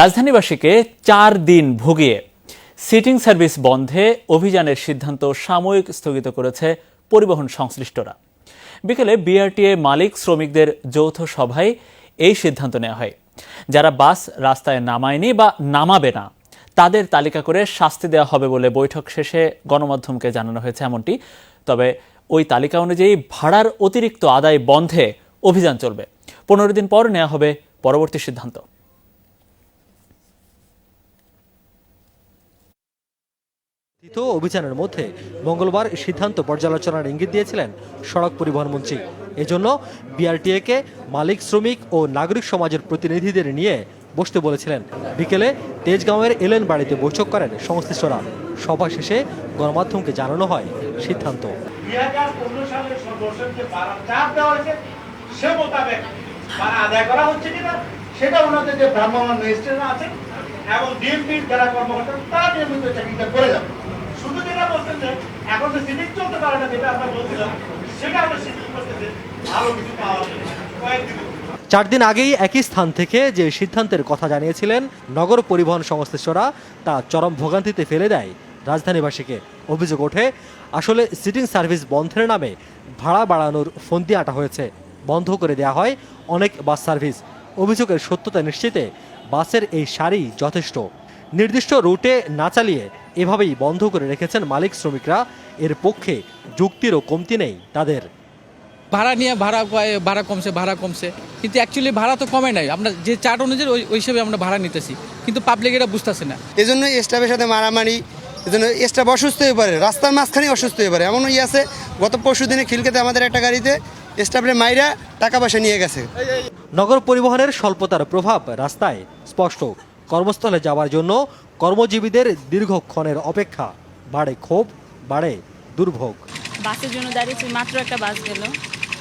রাজধানীবাসীকে 4 দিন ভুগিয়ে sitting service বন্ধে অভিযানের সিদ্ধান্ত সাময়িক স্থগিত করেছে পরিবহন সংশ্লিষ্টরা। বিকেলে বিআরটিএ মালিক শ্রমিকদের যৌথ সভায় এই সিদ্ধান্ত নেওয়া হয়। যারা বাস রাস্তায় নামায়নি বা নামাবে না তাদের তালিকা করে শাস্তি দেওয়া হবে বলে বৈঠক শেষে গণমাধ্যমকে জানানো হয়েছে এমনটি। তবে ওই তালিকা অনুযায়ী ভাড়ার অতিরিক্ত আদায় বন্ধে অভিযান চলবে। 15 দিন পর নেওয়া হবে পরবর্তী সিদ্ধান্ত। অভিযানের মধ্যে মঙ্গলবার সিদ্ধান্ত পর্যালোচনার ইঙ্গিত দিয়েছিলেন সড়ক পরিবহন মন্ত্রী। এজন্য বিআরটিএকে মালিক শ্রমিক ও নাগরিক সমাজের প্রতিনিধিদের নিয়ে বসতে বলেছিলেন। বিকেলে তেজগাঁওয়ের এলেন বাড়িতে বৈঠক করেন সংশ্লিষ্টরা। সভা শেষে গণমাধ্যমকে জানানো হয় সিদ্ধান্ত। 2015 সালের সর্বশেষ যে চাপ দেওয়া হয়েছে সে মোতাবেক আদায় করা হচ্ছে কিনা সেটা ওনাদের যে ভ্রাম্যমাণ ম্যাজিস্ট্রেটরা আছেন এবং ডিএমপির যারা কর্মকর্তা তারা নিয়মিত চেকিংটা করে যাবে। শুধু যেটা বলছেন যে এখন যে সিভিক চলতে পারে না যেটা আমরা বলছিলাম সেটা আমরা সিভিক করতেছি ভালো কিছু পাওয়া যাবে কয়েকদিন। 4 দিন আগেই একই স্থান থেকে যে সিদ্ধান্তের কথা জানিয়েছিলেন নগর পরিবহন সংশ্লিষ্টরা তা চরম ভোগান্তিতে ফেলে দেয় রাজধানীবাসীকে। অভিযোগ ওঠে আসলে সিটিং সার্ভিস বন্ধের নামে ভাড়া বাড়ানোর ফন্দি আঁটা হয়েছে। বন্ধ করে দেওয়া হয় অনেক বাস সার্ভিস। অভিযোগের সত্যতা নিশ্চিতে বাসের এই সারি যথেষ্ট। নির্দিষ্ট রুটে না চালিয়ে এভাবেই বন্ধ করে রেখেছেন মালিক শ্রমিকরা। এর পক্ষে যুক্তিরও কমতি নেই তাদের। ভাড়া নিয়ে ভাড়া কমছে কিন্তু অ্যাকচুয়ালি ভাড়া তো কমে নাই। আমরা যে চার্ট অনুযায়ী ওই হিসেবে আমরা ভাড়া নিতেছি, কিন্তু পাবলিক এটা বুঝতেছে না। এই জন্য স্টাফের সাথে মারামারি, এই জন্য স্টাফ অসুস্থ হয়ে পারে, রাস্তার মাঝখানে অসুস্থ হয়ে পারে। এমন আছে গত পরশু দিনে খিলকেতে আমাদের একটা গাড়িতে স্টাফের মাইরা টাকা পয়সা নিয়ে গেছে। নগর পরিবহনের স্বল্পতার প্রভাব রাস্তায় স্পষ্ট। কর্মস্থলে যাওয়ার জন্য কর্মজীবীদের দীর্ঘক্ষণের অপেক্ষা, বাড়ে ক্ষোভ, বাড়ে দুর্ভোগ। বাসের জন্য দাঁড়িয়েছি, মাত্র একটা বাস গেল,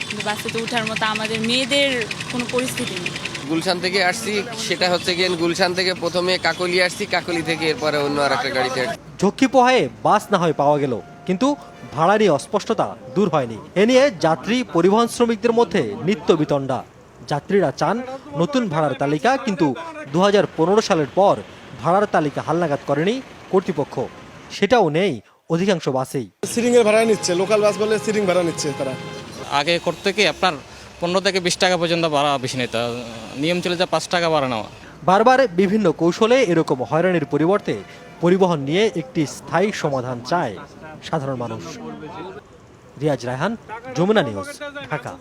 কিন্তু বাসে তো ওঠার মতো আমাদের মেয়েদের কোনো পরিস্থিতি নেই। গুলশান থেকে আসছি, সেটা হচ্ছে গিয়ে গুলশান থেকে প্রথমে কাকলি আসছি, কাকলি থেকে এরপরে অন্য আর একটা গাড়িতে। ঝক্কি পোহায়ে বাস না হয় পাওয়া গেল, কিন্তু ভাড়া নিয়ে অস্পষ্টতা দূর হয়নি। এ নিয়ে যাত্রী পরিবহন শ্রমিকদের মধ্যে নিত্য বিতণ্ডা। যাত্রীরা চান নতুন ভাড়ার তালিকা, কিন্তু 2015 সালের পর ভাড়ার তালিকা হালনাগাদ করেনি কর্তৃপক্ষ। সেটাও নেই অধিকাংশ বাসেই। সিটিং এর ভাড়া নিচ্ছে, লোকাল বাস বলে সিটিং ভাড়া নিচ্ছে তারা। আগে করতে কি আপনার 15 থেকে 20 টাকা পর্যন্ত ভাড়া বেশি নিত, নিয়ম ছিল যে 5 টাকা ভাড়া নেওয়া। বারবার বিভিন্ন কৌশলে এরকম হয়রানির পরিবর্তে পরিবহন নিয়ে একটি স্থায়ী সমাধান চায় সাধারণ মানুষ। রিয়াজ রায়হান, যমুনা নিউজ, ঢাকা।